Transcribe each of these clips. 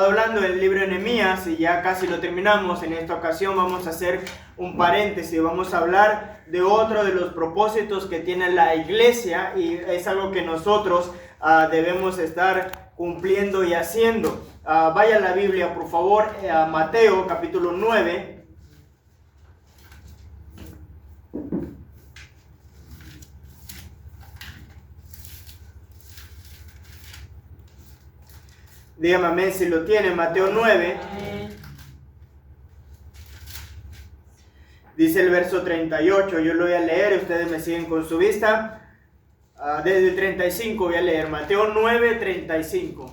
Hablando del libro de Nehemías y ya casi lo terminamos. En esta ocasión vamos a hacer un paréntesis, vamos a hablar de otro de los propósitos que tiene la iglesia y es algo que nosotros debemos estar cumpliendo y haciendo. Vaya a la Biblia por favor, a Mateo capítulo 9. Dígame amén si lo tiene. Mateo 9. Dice el verso 38. Yo lo voy a leer. Ustedes me siguen con su vista. Desde 35 voy a leer. Mateo 9, 35.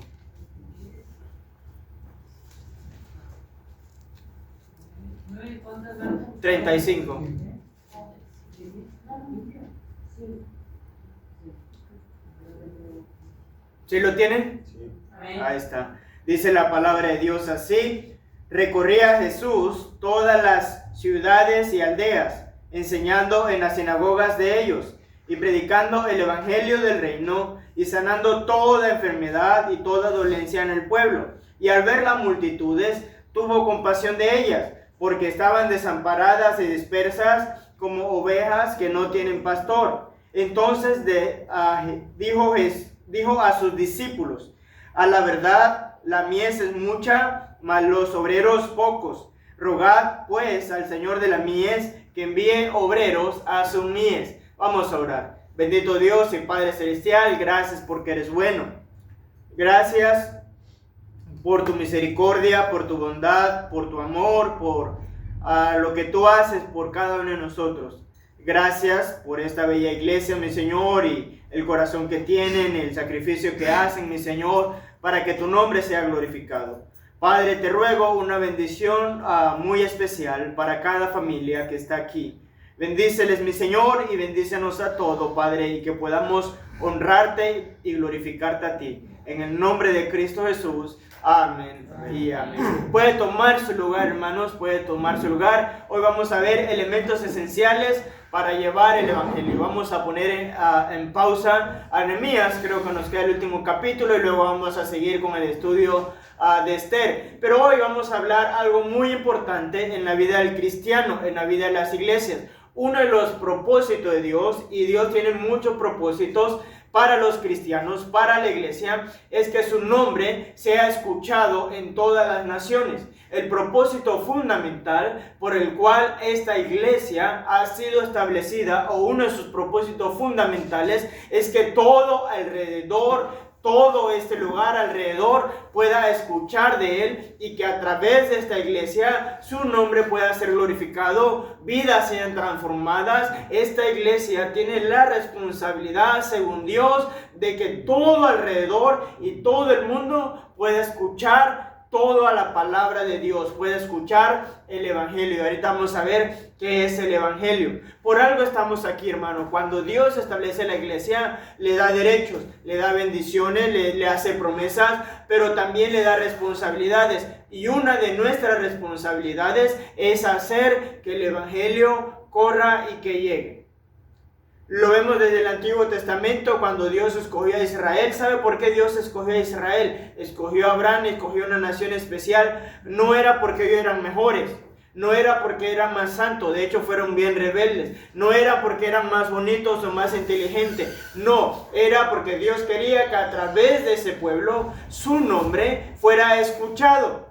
¿35? ¿Sí lo tienen? Sí. Ahí está. Dice la palabra de Dios así: recorría Jesús todas las ciudades y aldeas, enseñando en las sinagogas de ellos y predicando el evangelio del reino y sanando toda enfermedad y toda dolencia en el pueblo. Y al ver las multitudes, tuvo compasión de ellas, porque estaban desamparadas y dispersas como ovejas que no tienen pastor. Entonces dijo a sus discípulos: a la verdad, la mies es mucha, mas los obreros pocos. Rogad pues al Señor de la mies que envíe obreros a su mies. Vamos a orar. Bendito Dios y Padre Celestial, gracias porque eres bueno. Gracias por tu misericordia, por tu bondad, por tu amor, por lo que tú haces por cada uno de nosotros. Gracias por esta bella iglesia, mi Señor, y el corazón que tienen, el sacrificio que hacen, mi Señor, para que tu nombre sea glorificado. Padre, te ruego una bendición muy especial para cada familia que está aquí. Bendíceles, mi Señor, y bendícenos a todos, Padre, y que podamos honrarte y glorificarte a ti. En el nombre de Cristo Jesús. Amén y amén. Puede tomar su lugar, hermanos, puede tomar su lugar. Hoy vamos a ver elementos esenciales para llevar el evangelio. Vamos a poner en pausa a Nehemías, creo que nos queda el último capítulo y luego vamos a seguir con el estudio de Esther. Pero hoy vamos a hablar algo muy importante en la vida del cristiano, en la vida de las iglesias. Uno de los propósitos de Dios, y Dios tiene muchos propósitos para los cristianos, para la iglesia, es que su nombre sea escuchado en todas las naciones. El propósito fundamental por el cual esta iglesia ha sido establecida, o uno de sus propósitos fundamentales, es que todo alrededor, todo este lugar alrededor pueda escuchar de él, y que a través de esta iglesia su nombre pueda ser glorificado, vidas sean transformadas. Esta iglesia tiene la responsabilidad, según Dios, de que todo alrededor y todo el mundo pueda escuchar toda la palabra de Dios, puede escuchar el evangelio. Ahorita vamos a ver qué es el evangelio. Por algo estamos aquí, hermano. Cuando Dios establece la iglesia, le da derechos, le da bendiciones, le hace promesas, pero también le da responsabilidades. Y una de nuestras responsabilidades es hacer que el evangelio corra y que llegue. Lo vemos desde el Antiguo Testamento, cuando Dios escogió a Israel. ¿Sabe por qué Dios escogió a Israel? Escogió a Abraham, escogió una nación especial. No era porque ellos eran mejores, no era porque eran más santos, de hecho fueron bien rebeldes. No era porque eran más bonitos o más inteligentes. No, era porque Dios quería que a través de ese pueblo su nombre fuera escuchado.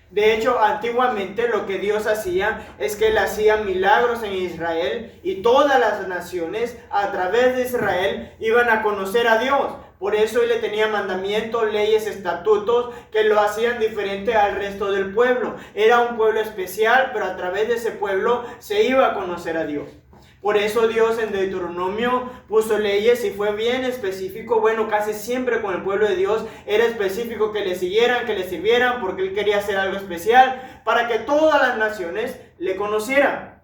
De hecho, antiguamente lo que Dios hacía es que Él hacía milagros en Israel, y todas las naciones a través de Israel iban a conocer a Dios. Por eso Él le tenía mandamientos, leyes, estatutos que lo hacían diferente al resto del pueblo. Era un pueblo especial, pero a través de ese pueblo se iba a conocer a Dios. Por eso Dios en Deuteronomio puso leyes y fue bien específico. Bueno, casi siempre con el pueblo de Dios era específico, que le siguieran, que le sirvieran, porque Él quería hacer algo especial para que todas las naciones le conocieran.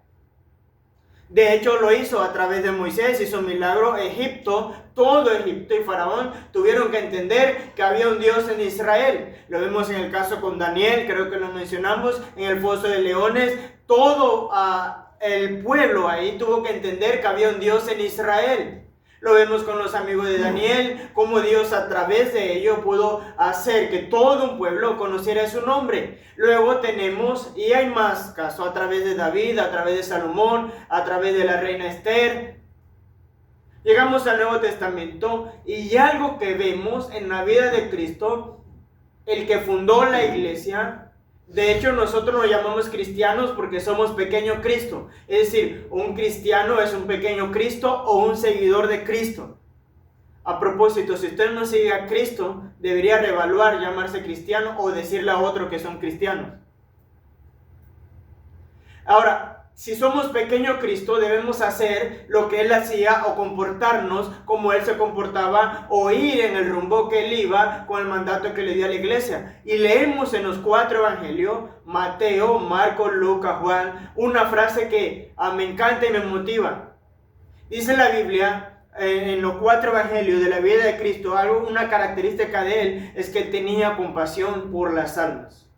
De hecho lo hizo a través de Moisés, hizo un milagro. Egipto, todo Egipto y Faraón tuvieron que entender que había un Dios en Israel. Lo vemos en el caso con Daniel, creo que lo mencionamos, en el foso de leones. Todo el pueblo ahí tuvo que entender que había un Dios en Israel. Lo vemos con los amigos de Daniel, cómo Dios a través de ello pudo hacer que todo un pueblo conociera su nombre. Luego tenemos, y hay más casos, a través de David, a través de Salomón, a través de la reina Esther. Llegamos al Nuevo Testamento y algo que vemos en la vida de Cristo, el que fundó la iglesia. De hecho, nosotros nos llamamos cristianos porque somos pequeño Cristo. Es decir, un cristiano es un pequeño Cristo o un seguidor de Cristo. A propósito, si usted no sigue a Cristo, debería reevaluar llamarse cristiano o decirle a otro que son cristianos. Ahora, si somos pequeño Cristo, debemos hacer lo que Él hacía o comportarnos como Él se comportaba o ir en el rumbo que Él iba con el mandato que le dio a la iglesia. Y leemos en los 4 evangelios, Mateo, Marcos, Lucas, Juan, una frase que me encanta y me motiva. Dice la Biblia, en los 4 evangelios de la vida de Cristo, una característica de Él es que tenía compasión por las almas.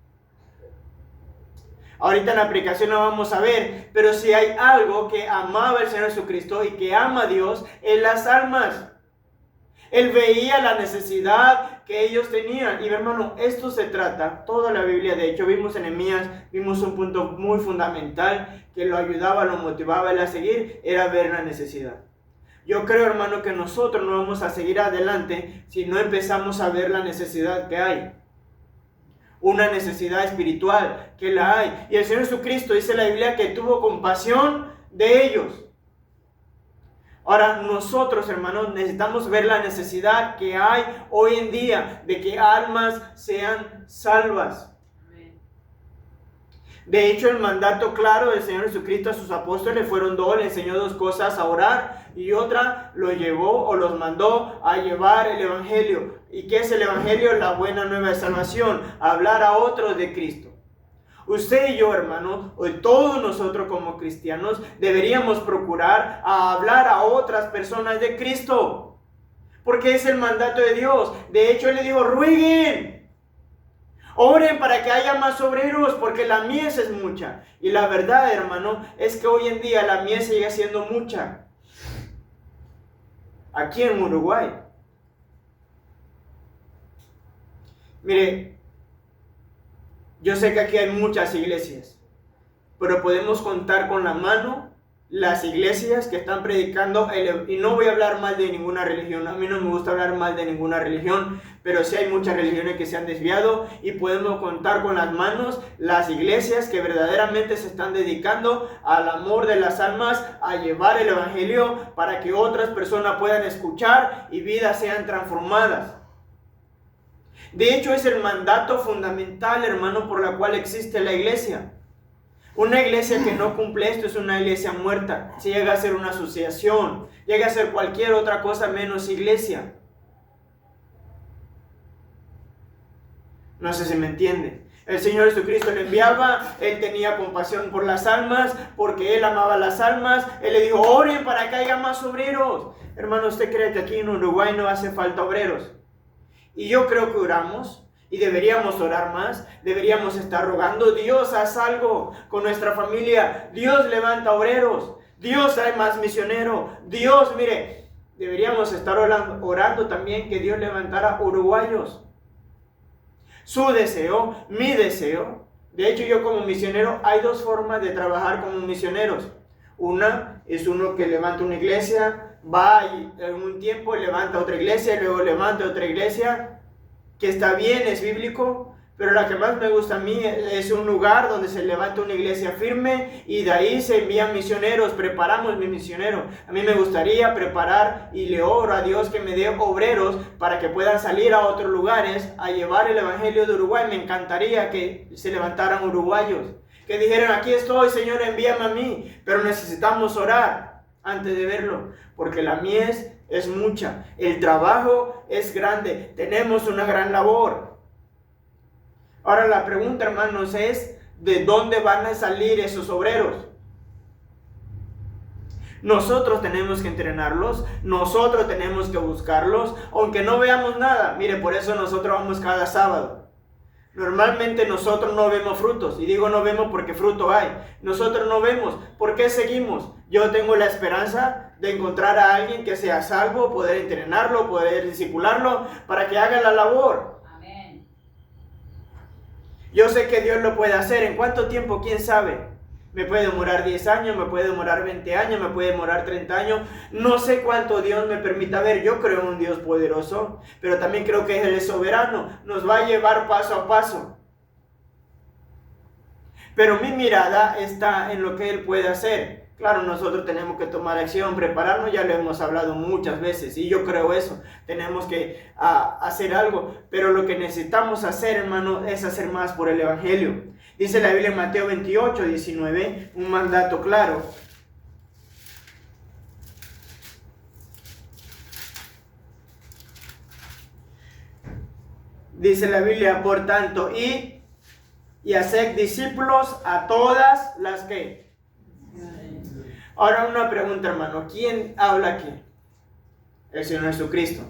Ahorita en la aplicación no vamos a ver, pero si hay algo que amaba el Señor Jesucristo y que ama a Dios, es las almas. Él veía la necesidad que ellos tenían. Y hermano, esto se trata, toda la Biblia, de hecho vimos en Nehemías, vimos un punto muy fundamental que lo ayudaba, lo motivaba a él a seguir, era ver la necesidad. Yo creo, hermano, que nosotros no vamos a seguir adelante si no empezamos a ver la necesidad que hay. Una necesidad espiritual que la hay. Y el Señor Jesucristo dice en la Biblia que tuvo compasión de ellos. Ahora nosotros, hermanos, necesitamos ver la necesidad que hay hoy en día de que almas sean salvas. De hecho, el mandato claro del Señor Jesucristo a sus apóstoles fueron 2, le enseñó 2 cosas, a orar, y otra los llevó o los mandó a llevar el Evangelio. ¿Y qué es el Evangelio? La buena nueva de salvación, hablar a otros de Cristo. Usted y yo, hermanos, hoy todos nosotros como cristianos deberíamos procurar a hablar a otras personas de Cristo, porque es el mandato de Dios. De hecho, Él le dijo, rueguen. Oren para que haya más obreros, porque la mies es mucha. Y la verdad, hermano, es que hoy en día la mies sigue siendo mucha. Aquí en Uruguay. Mire, yo sé que aquí hay muchas iglesias, pero podemos contar con la mano las iglesias que están predicando, y no voy a hablar mal de ninguna religión, a mí no me gusta hablar mal de ninguna religión, pero sí hay muchas religiones que se han desviado, y podemos contar con las manos las iglesias que verdaderamente se están dedicando al amor de las almas, a llevar el Evangelio para que otras personas puedan escuchar y vidas sean transformadas. De hecho, es el mandato fundamental, hermano, por la cual existe la iglesia. Una iglesia que no cumple esto es una iglesia muerta. Si llega a ser una asociación, llega a ser cualquier otra cosa menos iglesia. No sé si me entiende. El Señor Jesucristo le enviaba, Él tenía compasión por las almas, porque Él amaba las almas. Él le dijo, oren para que haya más obreros. Hermano, ¿usted cree que aquí en Uruguay no hace falta obreros? Y yo creo que oramos. Y deberíamos orar más, deberíamos estar rogando, Dios, haz algo con nuestra familia, Dios levanta obreros, Dios trae más misioneros, Dios, mire, deberíamos estar orando también que Dios levantara uruguayos. Su deseo, mi deseo, de hecho yo como misionero, hay 2 formas de trabajar como misioneros. Una es uno que levanta una iglesia, va y en un tiempo levanta otra iglesia, luego levanta otra iglesia, que está bien, es bíblico, pero la que más me gusta a mí es un lugar donde se levanta una iglesia firme y de ahí se envían misioneros, preparamos mis misioneros. A mí me gustaría preparar y le oro a Dios que me dé obreros para que puedan salir a otros lugares a llevar el Evangelio de Uruguay. Me encantaría que se levantaran uruguayos, que dijeran, aquí estoy, Señor, envíame a mí, pero necesitamos orar antes de verlo, porque la mies es mucha, el trabajo es grande, tenemos una gran labor. Ahora la pregunta, hermanos, es ¿de dónde van a salir esos obreros? Nosotros tenemos que entrenarlos, nosotros tenemos que buscarlos, aunque no veamos nada. Mire, por eso nosotros vamos cada sábado. Normalmente nosotros no vemos frutos, y digo no vemos porque fruto hay. Nosotros no vemos, ¿por qué seguimos? Yo tengo la esperanza de encontrar a alguien que sea salvo, poder entrenarlo, poder discipularlo para que haga la labor. Amén. Yo sé que Dios lo puede hacer. ¿En cuánto tiempo? ¿Quién sabe? Me puede demorar 10 años, me puede demorar 20 años, me puede demorar 30 años. No sé cuánto Dios me permita ver. Yo creo en un Dios poderoso, pero también creo que Él es soberano. Nos va a llevar paso a paso. Pero mi mirada está en lo que Él puede hacer. Claro, nosotros tenemos que tomar acción, prepararnos, ya lo hemos hablado muchas veces, y yo creo eso, tenemos que hacer algo, pero lo que necesitamos hacer, hermano, es hacer más por el Evangelio. Dice la Biblia en Mateo 28, 19, un mandato claro. Dice la Biblia, por tanto, y haced discípulos a todas las que... Ahora una pregunta, hermano, ¿quién habla aquí? El Señor Jesucristo.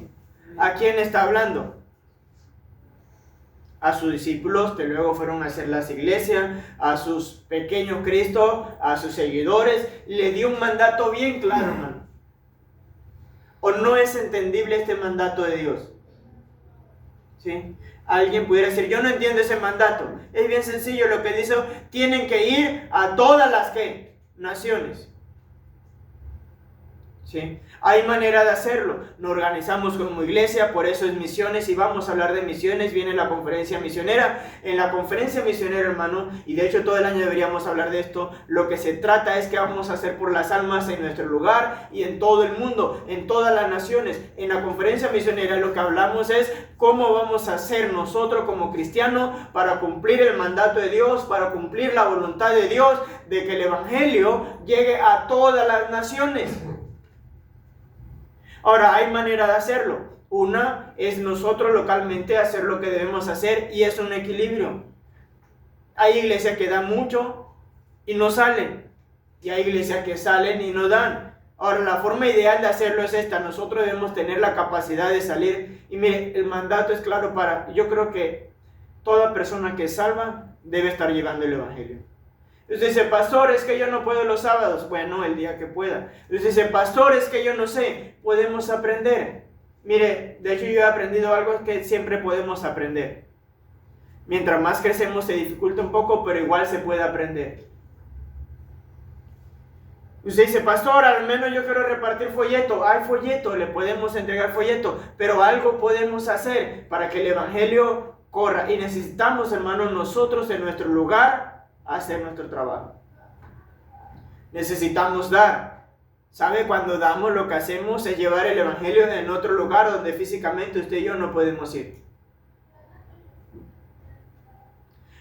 ¿A quién está hablando? A sus discípulos que luego fueron a hacer las iglesias, a sus pequeños Cristos, a sus seguidores. Le dio un mandato bien claro, hermano. ¿O no es entendible este mandato de Dios? ¿Sí? Alguien pudiera decir, yo no entiendo ese mandato. Es bien sencillo lo que dice, tienen que ir a todas las ¿qué? Naciones. ¿Sí? Hay manera de hacerlo. Nos organizamos como iglesia, por eso es misiones, y vamos a hablar de misiones. Viene la conferencia misionera. En la conferencia misionera, hermano, y de hecho todo el año deberíamos hablar de esto, lo que se trata es que vamos a hacer por las almas en nuestro lugar y en todo el mundo, en todas las naciones. En la conferencia misionera lo que hablamos es cómo vamos a hacer nosotros como cristianos para cumplir el mandato de Dios, para cumplir la voluntad de Dios, de que el Evangelio llegue a todas las naciones. Ahora, hay manera de hacerlo. Una es nosotros localmente hacer lo que debemos hacer, y es un equilibrio. Hay iglesias que dan mucho y no salen, y hay iglesias que salen y no dan. Ahora, la forma ideal de hacerlo es esta. Nosotros debemos tener la capacidad de salir. Y mire, el mandato es claro yo creo que toda persona que es salva debe estar llevando el Evangelio. Usted dice, pastor, es que yo no puedo los sábados. Bueno, el día que pueda. Usted dice, pastor, es que yo no sé. Podemos aprender. Mire, de hecho yo he aprendido algo que siempre podemos aprender. Mientras más crecemos se dificulta un poco, pero igual se puede aprender. Usted dice, pastor, al menos yo quiero repartir folleto. Hay folleto, le podemos entregar folleto. Pero algo podemos hacer para que el Evangelio corra. Y necesitamos, hermanos, nosotros en nuestro lugar hacer nuestro trabajo. Necesitamos dar. ¿Sabe? Cuando damos, lo que hacemos es llevar el Evangelio en otro lugar donde físicamente usted y yo no podemos ir.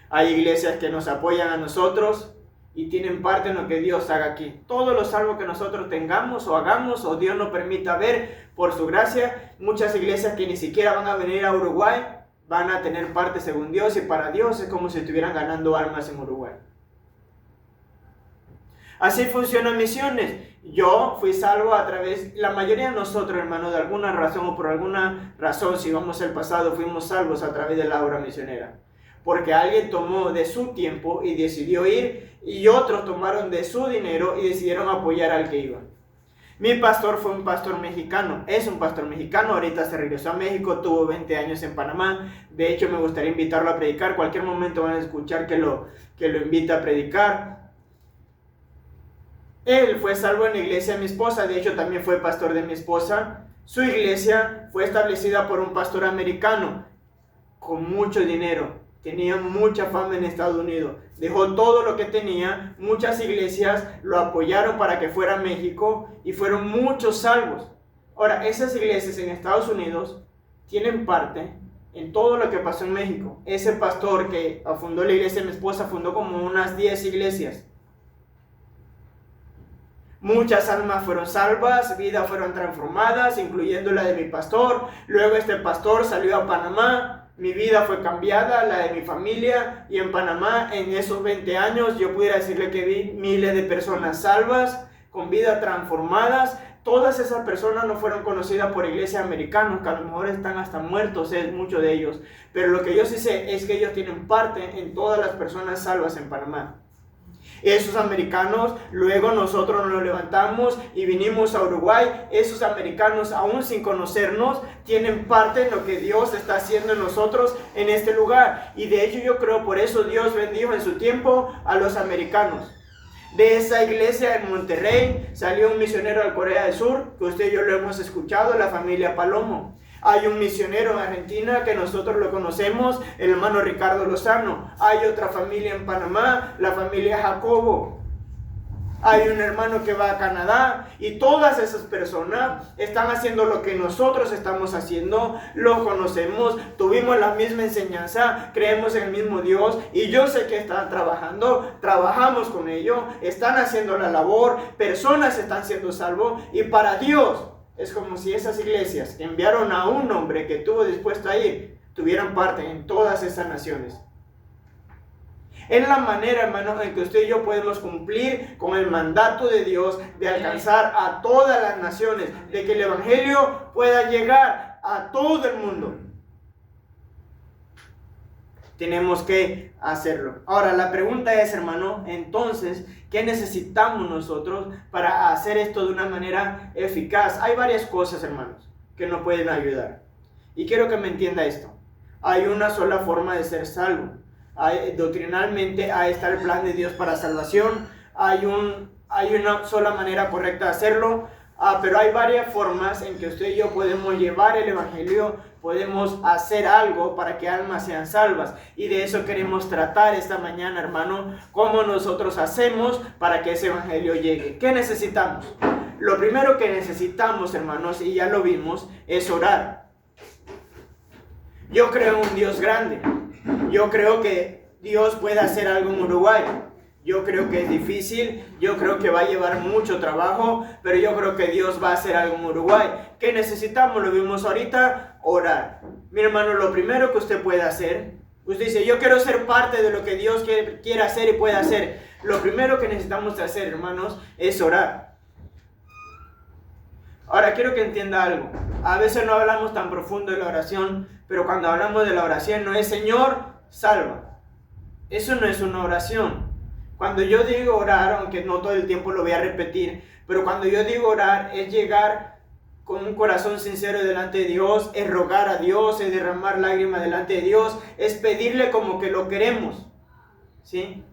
Hay iglesias que nos apoyan a nosotros y tienen parte en lo que Dios haga aquí. Todo lo salvo que nosotros tengamos o hagamos o Dios nos permita ver por su gracia. Muchas iglesias que ni siquiera van a venir a Uruguay van a tener parte según Dios, y para Dios es como si estuvieran ganando almas en Uruguay. Así funcionan misiones. Yo fui salvo a través, la mayoría de nosotros, hermanos, de alguna razón o por alguna razón, si vamos al pasado, fuimos salvos a través de la obra misionera. Porque alguien tomó de su tiempo y decidió ir, y otros tomaron de su dinero y decidieron apoyar al que iba. Mi pastor fue un pastor mexicano, es un pastor mexicano, ahorita se regresó a México, tuvo 20 años en Panamá. De hecho, me gustaría invitarlo a predicar, cualquier momento van a escuchar que lo invita a predicar. Él fue salvo en la iglesia de mi esposa, de hecho también fue pastor de mi esposa. Su iglesia fue establecida por un pastor americano con mucho dinero. Tenía mucha fama en Estados Unidos. Dejó todo lo que tenía. Muchas iglesias lo apoyaron para que fuera a México y fueron muchos salvos. Ahora, esas iglesias en Estados Unidos tienen parte en todo lo que pasó en México. Ese pastor que fundó la iglesia de mi esposa fundó como unas 10 iglesias. Muchas almas fueron salvas, vidas fueron transformadas, incluyendo la de mi pastor. Luego este pastor salió a Panamá. Mi vida fue cambiada, la de mi familia, y en Panamá en esos 20 años yo pudiera decirle que vi miles de personas salvas, con vidas transformadas. Todas esas personas no fueron conocidas por iglesias americanas, que a lo mejor están hasta muertos, muchos de ellos. Pero lo que yo sí sé es que ellos tienen parte en todas las personas salvas en Panamá. Esos americanos, luego nosotros nos levantamos y vinimos a Uruguay. Esos americanos, aún sin conocernos, tienen parte en lo que Dios está haciendo en nosotros en este lugar. Y de hecho yo creo por eso Dios bendijo en su tiempo a los americanos. De esa iglesia en Monterrey salió un misionero al Corea del Sur, que usted y yo lo hemos escuchado, la familia Palomo. Hay un misionero en Argentina que nosotros lo conocemos, el hermano Ricardo Lozano. Hay otra familia en Panamá, la familia Jacobo. Hay un hermano que va a Canadá, y todas esas personas están haciendo lo que nosotros estamos haciendo. Lo conocemos, tuvimos la misma enseñanza, creemos en el mismo Dios, y yo sé que están trabajando, trabajamos con ellos, están haciendo la labor, personas están siendo salvos, y para Dios es como si esas iglesias que enviaron a un hombre que estuvo dispuesto a ir, tuvieran parte en todas esas naciones. Es la manera, hermano, en que usted y yo podemos cumplir con el mandato de Dios de alcanzar a todas las naciones, de que el evangelio pueda llegar a todo el mundo. Tenemos que hacerlo. Ahora, la pregunta es, hermano, entonces, ¿qué necesitamos nosotros para hacer esto de una manera eficaz? Hay varias cosas, hermanos, que nos pueden ayudar. Y quiero que me entienda esto. Hay una sola forma de ser salvo. Doctrinalmente, ahí está el plan de Dios para salvación. Hay una sola manera correcta de hacerlo. Pero hay varias formas en que usted y yo podemos llevar el evangelio, podemos hacer algo para que almas sean salvas. Y de eso queremos tratar esta mañana, hermano, cómo nosotros hacemos para que ese evangelio llegue. ¿Qué necesitamos? Lo primero que necesitamos, hermanos, y ya lo vimos, es orar. Yo creo en un Dios grande. Yo creo que Dios puede hacer algo en Uruguay. Yo creo que es difícil, yo creo que va a llevar mucho trabajo, pero yo creo que Dios va a hacer algo en Uruguay. ¿Qué necesitamos? Lo vimos ahorita, orar. Mi hermano, lo primero que usted puede hacer, usted dice, yo quiero ser parte de lo que Dios quiere hacer y puede hacer. Lo primero que necesitamos hacer, hermanos, es orar. Ahora, quiero que entienda algo. A veces no hablamos tan profundo de la oración, pero cuando hablamos de la oración no es Señor, salva. Eso no es una oración. Cuando yo digo orar, aunque no todo el tiempo lo voy a repetir, pero cuando yo digo orar es llegar con un corazón sincero delante de Dios, es rogar a Dios, es derramar lágrimas delante de Dios, es pedirle como que lo queremos, ¿sí?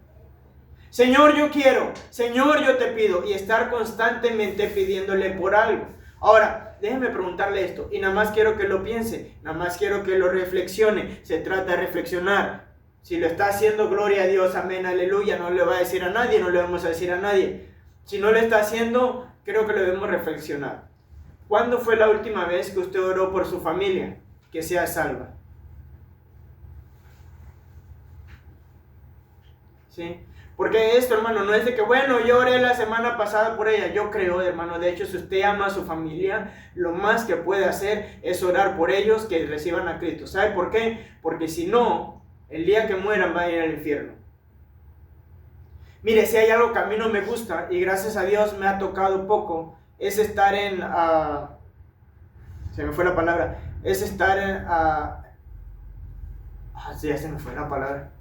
Señor, yo quiero, Señor, yo te pido, y estar constantemente pidiéndole por algo. Ahora, déjeme preguntarle esto, y nada más quiero que lo piense, nada más quiero que lo reflexione. Se trata de reflexionar. Si lo está haciendo, gloria a Dios, amén, aleluya, no le va a decir a nadie, no le vamos a decir a nadie. Si no lo está haciendo, creo que lo debemos reflexionar. ¿Cuándo fue la última vez que usted oró por su familia, que sea salva? ¿Sí? Porque esto, hermano, no es de que, bueno, yo oré la semana pasada por ella. Yo creo, hermano, de hecho, si usted ama a su familia, lo más que puede hacer es orar por ellos que reciban a Cristo. ¿Sabe por qué? Porque si no, el día que mueran va a ir al infierno. Mire, si hay algo que a mí no me gusta, y gracias a Dios me ha tocado poco, es estar en... se me fue la palabra. Es estar en... sí, ya se me fue la palabra.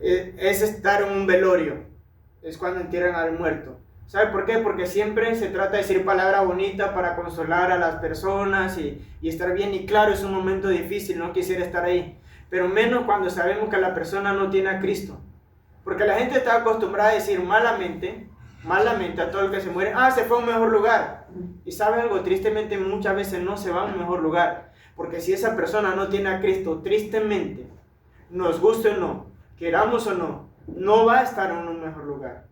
Es estar en un velorio. Es cuando entierran al muerto. ¿Sabe por qué? Porque siempre se trata de decir palabra bonita para consolar a las personas y estar bien. Y claro, es un momento difícil, no quisiera estar ahí. Pero menos cuando sabemos que la persona no tiene a Cristo. Porque la gente está acostumbrada a decir malamente a todo el que se muere, se fue a un mejor lugar. Y sabe algo, tristemente muchas veces no se va a un mejor lugar. Porque si esa persona no tiene a Cristo, tristemente, nos guste o no, queramos o no, no va a estar en un mejor lugar.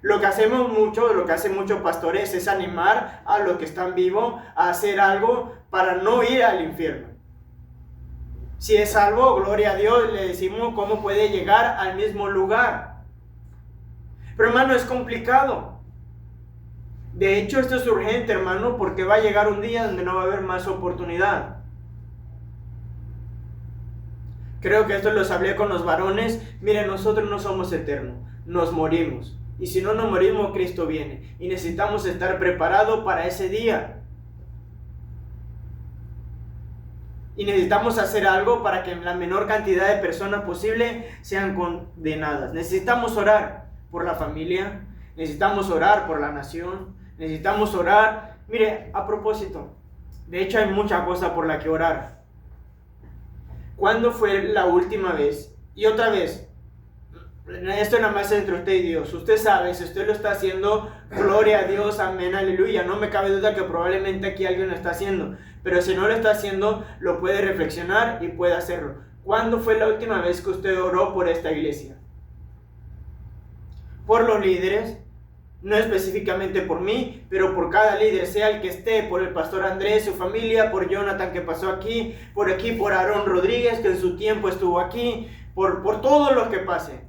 Lo que hacemos mucho, lo que hacen muchos pastores es animar a los que están vivos a hacer algo para no ir al infierno. Si es salvo, gloria a Dios, le decimos cómo puede llegar al mismo lugar. Pero hermano, es complicado. De hecho, esto es urgente, hermano, porque va a llegar un día donde no va a haber más oportunidad. Creo que esto los hablé con los varones. Miren, nosotros no somos eternos, nos morimos. Y si no nos morimos, Cristo viene. Y necesitamos estar preparados para ese día. Y necesitamos hacer algo para que la menor cantidad de personas posible sean condenadas. Necesitamos orar. por la familia, necesitamos orar por la nación, necesitamos orar. Mire, a propósito, de hecho hay mucha cosa por la que orar. ¿Cuándo fue la última vez? Y otra vez, esto nada más entre usted y Dios. Usted sabe, si usted lo está haciendo, gloria a Dios, amén, aleluya. No me cabe duda que probablemente aquí alguien lo está haciendo. Pero si no lo está haciendo, lo puede reflexionar y puede hacerlo. ¿Cuándo fue la última vez que usted oró por esta iglesia? Por los líderes, no específicamente por mí, pero por cada líder, sea el que esté, por el pastor Andrés, su familia, por Jonathan que pasó aquí, por Aarón Rodríguez que en su tiempo estuvo aquí, por todos los que pasen,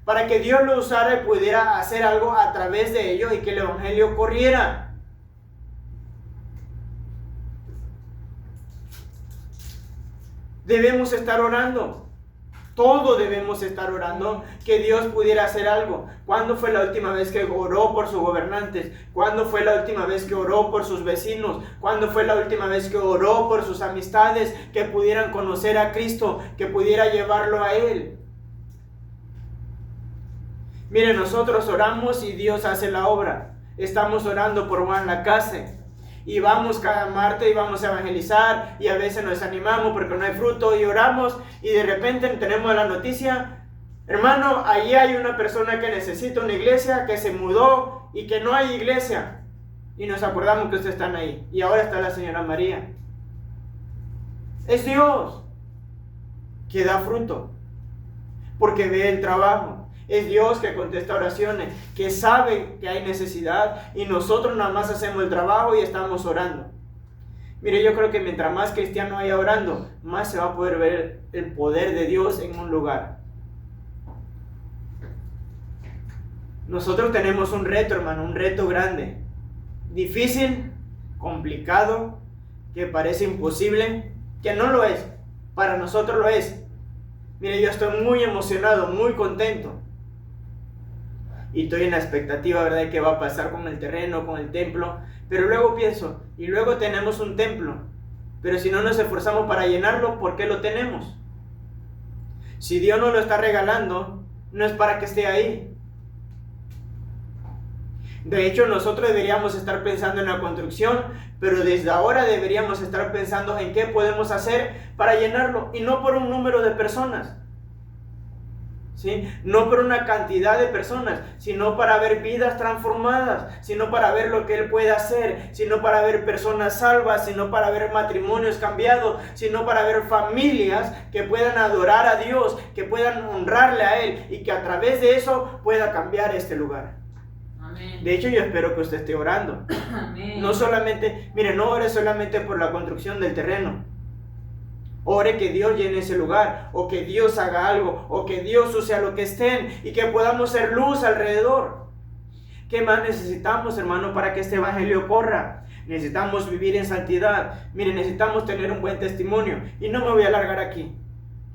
para que Dios lo usara y pudiera hacer algo a través de ellos y que el evangelio corriera. Debemos estar orando. Todos debemos estar orando que Dios pudiera hacer algo. ¿Cuándo fue la última vez que oró por sus gobernantes? ¿Cuándo fue la última vez que oró por sus vecinos? ¿Cuándo fue la última vez que oró por sus amistades que pudieran conocer a Cristo, que pudiera llevarlo a Él? Mire, nosotros oramos y Dios hace la obra. Estamos orando por Juan Lacase. Y vamos cada martes y vamos a evangelizar y a veces nos desanimamos porque no hay fruto y oramos y de repente tenemos la noticia: hermano, allí hay una persona que necesita una iglesia, que se mudó y que no hay iglesia. Y nos acordamos que ustedes están ahí y ahora está la señora María. Es Dios que da fruto porque ve el trabajo. Es Dios que contesta oraciones, que sabe que hay necesidad y nosotros nada más hacemos el trabajo y estamos orando. Mire, yo creo que mientras más cristiano haya orando, más se va a poder ver el poder de Dios en un lugar. Nosotros tenemos un reto, hermano, un reto grande, difícil, complicado, que parece imposible, que no lo es, para nosotros lo es. Mire, yo estoy muy emocionado, muy contento. Y estoy en la expectativa, ¿verdad?, de qué va a pasar con el terreno, con el templo. Pero luego pienso, y luego tenemos un templo. Pero si no nos esforzamos para llenarlo, ¿por qué lo tenemos? Si Dios nos lo está regalando, no es para que esté ahí. De hecho, nosotros deberíamos estar pensando en la construcción, pero desde ahora deberíamos estar pensando en qué podemos hacer para llenarlo. Y no por un número de personas. ¿Sí? No por una cantidad de personas, sino para ver vidas transformadas, sino para ver lo que Él puede hacer, sino para ver personas salvas, sino para ver matrimonios cambiados, sino para ver familias que puedan adorar a Dios, que puedan honrarle a Él y que a través de eso pueda cambiar este lugar. Amén. De hecho, yo espero que usted esté orando. Amén. No solamente, mire, no ore solamente por la construcción del terreno. Ore que Dios llene ese lugar, o que Dios haga algo, o que Dios use a lo que estén, y que podamos ser luz alrededor. ¿Qué más necesitamos, hermano, para que este evangelio corra? Necesitamos vivir en santidad. Mire, necesitamos tener un buen testimonio. Y no me voy a alargar aquí,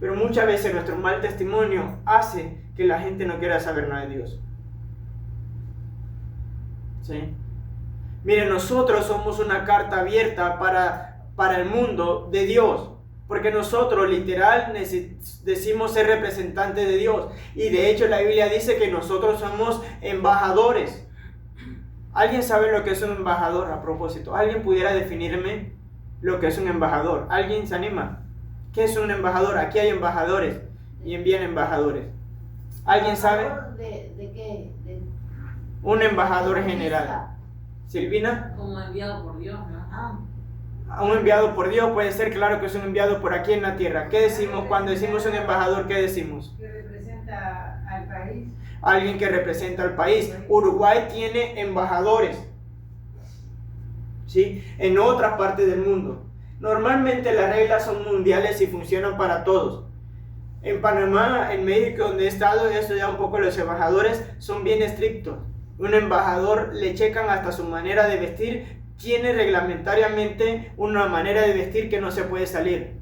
pero muchas veces nuestro mal testimonio hace que la gente no quiera saber nada de Dios. ¿Sí? Mire, nosotros somos una carta abierta para el mundo de Dios. Porque nosotros literal decimos ser representantes de Dios. Y de hecho la Biblia dice que nosotros somos embajadores. ¿Alguien sabe lo que es un embajador a propósito? ¿Alguien pudiera definirme lo que es un embajador? ¿Alguien se anima? ¿Qué es un embajador? Aquí hay embajadores y envían embajadores. ¿Alguien sabe? ¿De qué? Un embajador general. ¿Silvina? Como enviado por Dios, ¿no? Un enviado por Dios puede ser, claro que es un enviado por aquí en la tierra. ¿Qué decimos cuando decimos un embajador? ¿Qué decimos? Que representa al país. Alguien que representa al país. Uruguay tiene embajadores, ¿sí?, en otras partes del mundo. Normalmente las reglas son mundiales y funcionan para todos. En Panamá, en México, donde he estado, he estudiado un poco, los embajadores son bien estrictos. Un embajador le checan hasta su manera de vestir. Tiene reglamentariamente una manera de vestir que no se puede salir.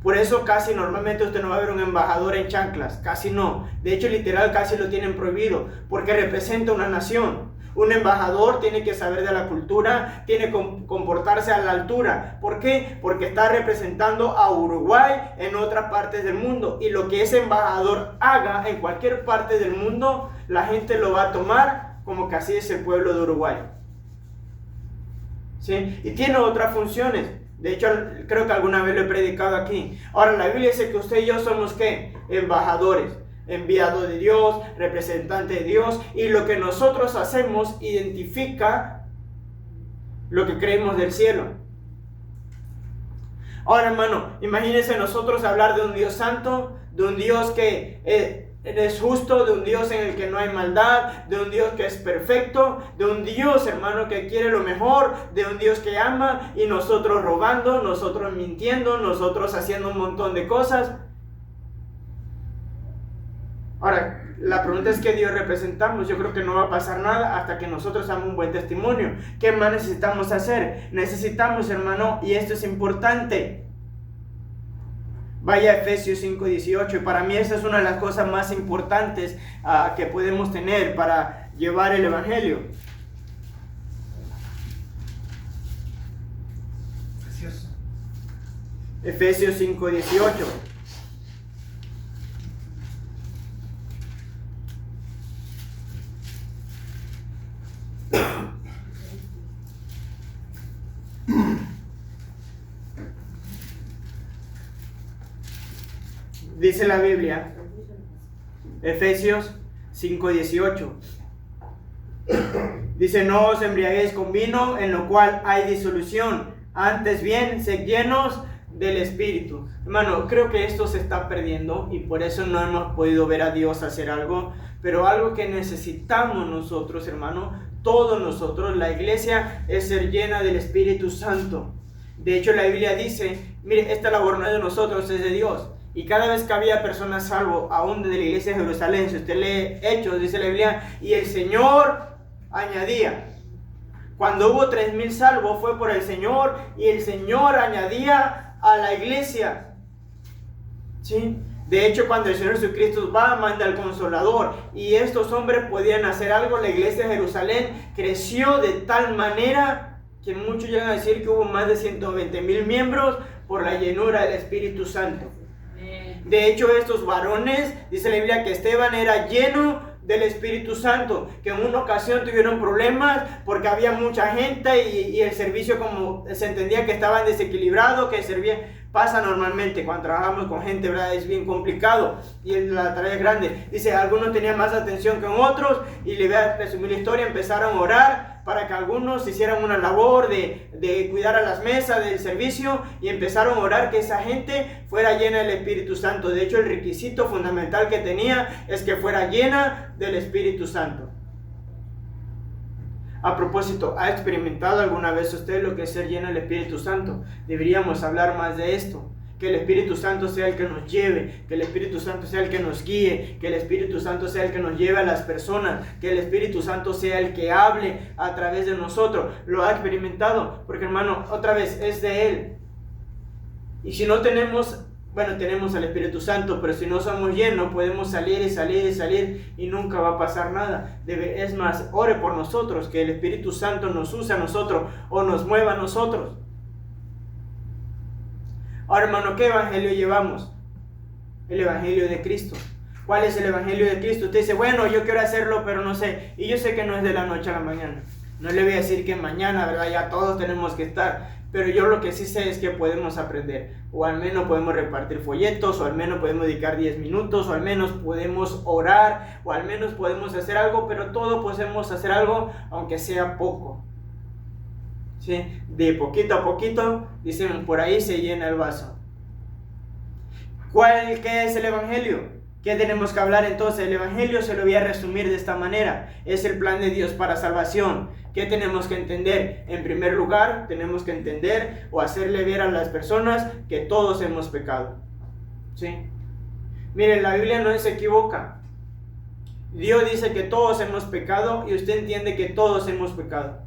Por eso casi normalmente usted no va a ver un embajador en chanclas, casi no. De hecho, literal, casi lo tienen prohibido, porque representa una nación. Un embajador tiene que saber de la cultura, tiene que comportarse a la altura. ¿Por qué? Porque está representando a Uruguay en otras partes del mundo. Y lo que ese embajador haga en cualquier parte del mundo, la gente lo va a tomar como que así es el pueblo de Uruguay. ¿Sí? Y tiene otras funciones. De hecho, creo que alguna vez lo he predicado aquí. Ahora, la Biblia dice que usted y yo somos, ¿qué? Embajadores, enviados de Dios, representantes de Dios. Y lo que nosotros hacemos identifica lo que creemos del cielo. Ahora, hermano, imagínense nosotros hablar de un Dios santo, de un Dios que es justo, de un Dios en el que no hay maldad, de un Dios que es perfecto, de un Dios, hermano, que quiere lo mejor, de un Dios que ama, y nosotros robando, nosotros mintiendo, nosotros haciendo un montón de cosas. Ahora, la pregunta es: ¿qué Dios representamos? Yo creo que no va a pasar nada hasta que nosotros hagamos un buen testimonio. ¿Qué más necesitamos hacer? Necesitamos, hermano, y esto es importante, vaya a Efesios 5:18, y para mí esa es una de las cosas más importantes que podemos tener para llevar el Evangelio. Efesios 5:18. Dice la Biblia, Efesios 5:18. Dice: no os embriaguéis con vino, en lo cual hay disolución, antes bien, sed llenos del Espíritu. Hermano, creo que esto se está perdiendo y por eso no hemos podido ver a Dios hacer algo, pero algo que necesitamos nosotros, hermano, todos nosotros, la iglesia, es ser llena del Espíritu Santo. De hecho, la Biblia dice, mire, esta labor no es de nosotros, es de Dios. Y cada vez que había personas salvo, aún de la iglesia de Jerusalén, si usted lee Hechos, dice la Biblia, y el Señor añadía. Cuando hubo 3,000 salvos fue por el Señor, y el Señor añadía a la iglesia. ¿Sí? De hecho, cuando el Señor Jesucristo va, manda al Consolador, y estos hombres podían hacer algo. La iglesia de Jerusalén creció de tal manera que muchos llegan a decir que hubo más de 120,000 miembros por la llenura del Espíritu Santo. De hecho, estos varones, dice la Biblia que Esteban era lleno del Espíritu Santo, que en una ocasión tuvieron problemas porque había mucha gente y el servicio, como se entendía que estaban desequilibrados, que servían. Pasa normalmente cuando trabajamos con gente, ¿verdad? Es bien complicado y la tarea es grande. Dice, algunos tenían más atención que otros, y le voy a resumir la historia. Empezaron a orar para que algunos hicieran una labor de cuidar a las mesas del servicio, y empezaron a orar que esa gente fuera llena del Espíritu Santo. De hecho, el requisito fundamental que tenía es que fuera llena del Espíritu Santo. A propósito, ¿ha experimentado alguna vez usted lo que es ser lleno del Espíritu Santo? Deberíamos hablar más de esto. Que el Espíritu Santo sea el que nos lleve, que el Espíritu Santo sea el que nos guíe, que el Espíritu Santo sea el que nos lleve a las personas, que el Espíritu Santo sea el que hable a través de nosotros. ¿Lo ha experimentado? Porque, hermano, otra vez, es de Él. Y si no tenemos, bueno, tenemos al Espíritu Santo, pero si no somos llenos, podemos salir y salir y salir y nunca va a pasar nada. Es más, ore por nosotros, que el Espíritu Santo nos use a nosotros o nos mueva a nosotros. Ahora, hermano, ¿qué evangelio llevamos? El evangelio de Cristo. ¿Cuál es el evangelio de Cristo? Usted dice, bueno, yo quiero hacerlo, pero no sé. Y yo sé que no es de la noche a la mañana. No le voy a decir que mañana, ¿verdad? Ya todos tenemos que estar. Pero yo lo que sí sé es que podemos aprender. O al menos podemos repartir folletos, o al menos podemos dedicar 10 minutos, o al menos podemos orar, o al menos podemos hacer algo, pero todos podemos hacer algo, aunque sea poco. ¿Sí? De poquito a poquito, dicen, por ahí se llena el vaso. ¿Qué es el evangelio? ¿Qué tenemos que hablar entonces? El evangelio se lo voy a resumir de esta manera. Es el plan de Dios para salvación. ¿Qué tenemos que entender? En primer lugar, tenemos que entender o hacerle ver a las personas que todos hemos pecado. ¿Sí? Miren, la Biblia no se equivoca. Dios dice que todos hemos pecado, y usted entiende que todos hemos pecado.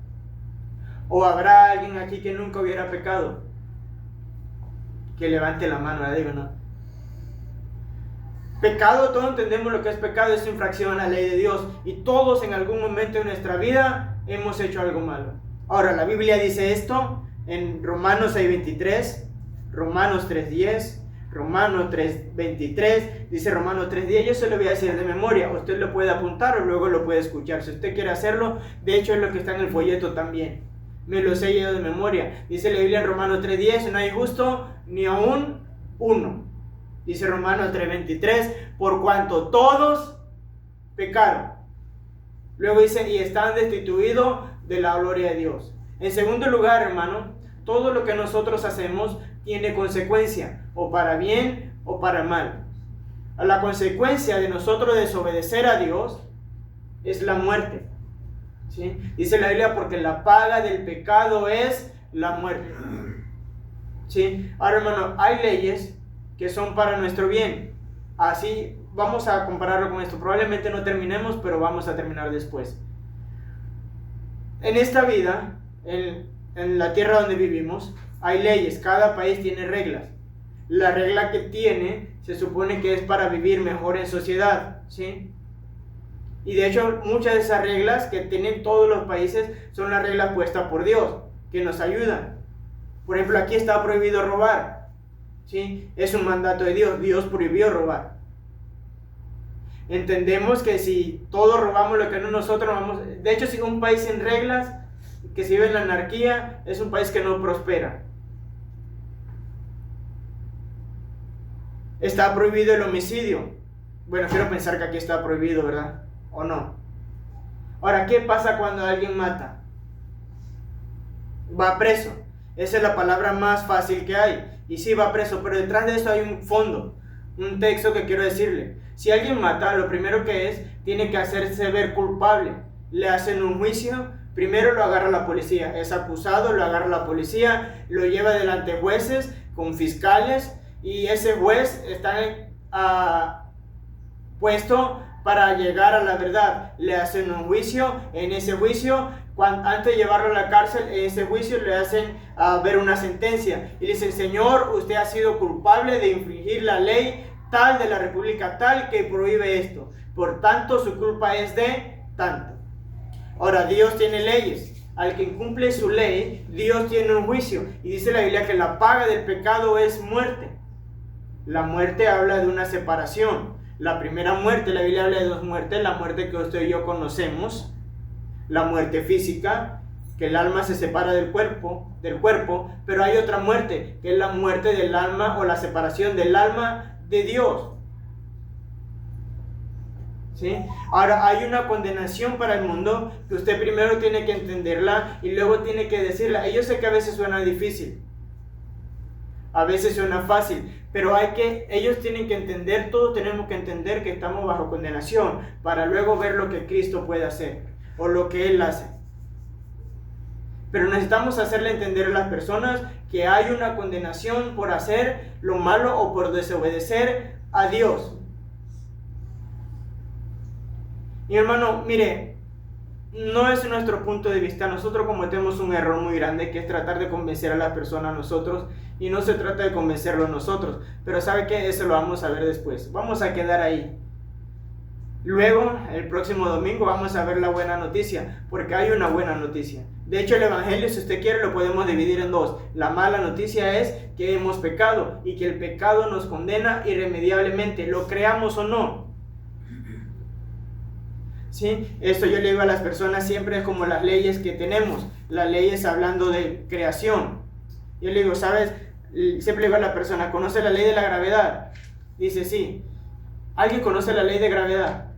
¿O habrá alguien aquí que nunca hubiera pecado? que levante la mano, la digo, no. Pecado, todos entendemos lo que es pecado, es infracción a la ley de Dios. Y todos en algún momento de nuestra vida hemos hecho algo malo. Ahora, la Biblia dice esto en Romanos 6:23, Romanos 3:10, Romanos 3:23, dice Romanos 3:10. Yo se lo voy a decir de memoria, usted lo puede apuntar o luego lo puede escuchar. Si usted quiere hacerlo, de hecho es lo que está en el folleto también. Me lo sé yo de memoria. Dice la Biblia en Romanos 3:10, no hay justo ni aún uno. Dice Romanos 3:23, por cuanto todos pecaron. Luego dice, y están destituidos de la gloria de Dios. En segundo lugar, hermano, todo lo que nosotros hacemos tiene consecuencia, o para bien o para mal. La consecuencia de nosotros desobedecer a Dios es la muerte. ¿Sí? Dice la Biblia, porque la paga del pecado es la muerte. ¿Sí? Ahora, hermano, hay leyes que son para nuestro bien. Así vamos a compararlo con esto. Probablemente no terminemos, pero vamos a terminar después. En esta vida, en la tierra donde vivimos, hay leyes. Cada país tiene reglas. La regla que tiene se supone que es para vivir mejor en sociedad, ¿sí? Y de hecho, muchas de esas reglas que tienen todos los países son las reglas puestas por Dios, que nos ayudan. Por ejemplo, aquí está prohibido robar, ¿sí? Es un mandato de Dios. Dios prohibió robar. Entendemos que si todos robamos lo que no nosotros vamos... De hecho, si un país sin reglas, que se vive en la anarquía, es un país que no prospera. Está prohibido el homicidio. Bueno, quiero pensar que aquí está prohibido, ¿verdad? ¿O no? Ahora, ¿qué pasa cuando alguien mata? Va preso. Esa es la palabra más fácil que hay. Y sí, va preso, pero detrás de eso hay un fondo, un texto que quiero decirle. Si alguien mata, lo primero que es, tiene que hacerse ver culpable. Le hacen un juicio, primero lo agarra la policía. Es acusado, lo agarra la policía, lo lleva delante de jueces, con fiscales, y ese juez está puesto para llegar a la verdad. Le hacen un juicio, en ese juicio, antes de llevarlo a la cárcel, en ese juicio le hacen ver una sentencia. Y le dicen, señor, usted ha sido culpable de infringir la ley tal de la república tal que prohíbe esto. Por tanto, su culpa es de tanto. Ahora, Dios tiene leyes. Al que incumple su ley, Dios tiene un juicio. Y dice la Biblia que la paga del pecado es muerte. La muerte habla de una separación. La primera muerte, la Biblia habla de dos muertes. La muerte que usted y yo conocemos, la muerte física, que el alma se separa del cuerpo, pero hay otra muerte, que es la muerte del alma o la separación del alma de Dios. ¿Sí? Ahora, hay una condenación para el mundo que usted primero tiene que entenderla y luego tiene que decirla. Y yo sé que a veces suena difícil, a veces suena fácil, pero ellos tienen que entender, todos tenemos que entender que estamos bajo condenación para luego ver lo que Cristo puede hacer o lo que Él hace. Pero necesitamos hacerle entender a las personas que hay una condenación por hacer lo malo o por desobedecer a Dios. Y hermano, mire, no es nuestro punto de vista. Nosotros cometemos un error muy grande, que es tratar de convencer a las personas a nosotros, y no se trata de convencerlos nosotros. Pero ¿sabe qué? Eso lo vamos a ver después. Vamos a quedar ahí. Luego, el próximo domingo, vamos a ver la buena noticia, porque hay una buena noticia. De hecho, el evangelio, si usted quiere, lo podemos dividir en dos. La mala noticia es que hemos pecado y que el pecado nos condena irremediablemente, lo creamos o no. ¿Sí? Esto yo le digo a las personas siempre, es como las leyes que tenemos. Las leyes hablando de creación. Yo le digo, ¿sabes? Siempre le digo a la persona, ¿conoce la ley de la gravedad? Dice, sí. ¿Alguien conoce la ley de gravedad?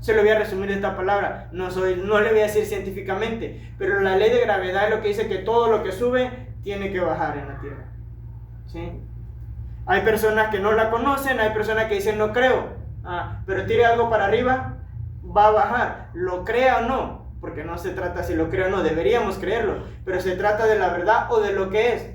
Se lo voy a resumir en esta palabra. No le voy a decir científicamente, pero la ley de gravedad es lo que dice que todo lo que sube tiene que bajar en la tierra. ¿Sí? Hay personas que no la conocen, hay personas que dicen no creo. Pero tire algo para arriba, va a bajar, lo crea o no, porque no se trata si lo creo o no, deberíamos creerlo, pero se trata de la verdad o de lo que es.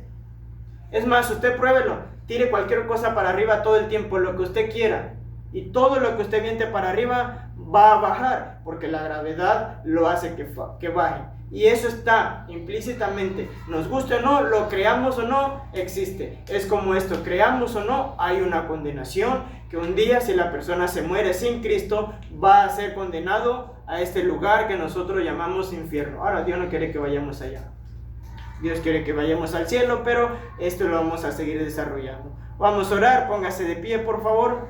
Es más, usted pruébelo, tire cualquier cosa para arriba todo el tiempo, lo que usted quiera, y todo lo que usted viente para arriba va a bajar, porque la gravedad lo hace que baje. Y eso está implícitamente, nos guste o no, lo creamos o no, existe. Es como esto, creamos o no, hay una condenación, que un día si la persona se muere sin Cristo, va a ser condenado a este lugar que nosotros llamamos infierno. Ahora, Dios no quiere que vayamos allá. Dios quiere que vayamos al cielo, pero esto lo vamos a seguir desarrollando. Vamos a orar, póngase de pie, por favor.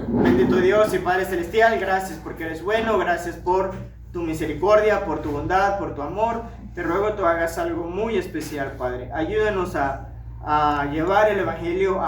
Bendito Dios y Padre Celestial, gracias porque eres bueno, gracias por tu misericordia, por tu bondad, por tu amor. Te ruego tú hagas algo muy especial, Padre. Ayúdanos a llevar el Evangelio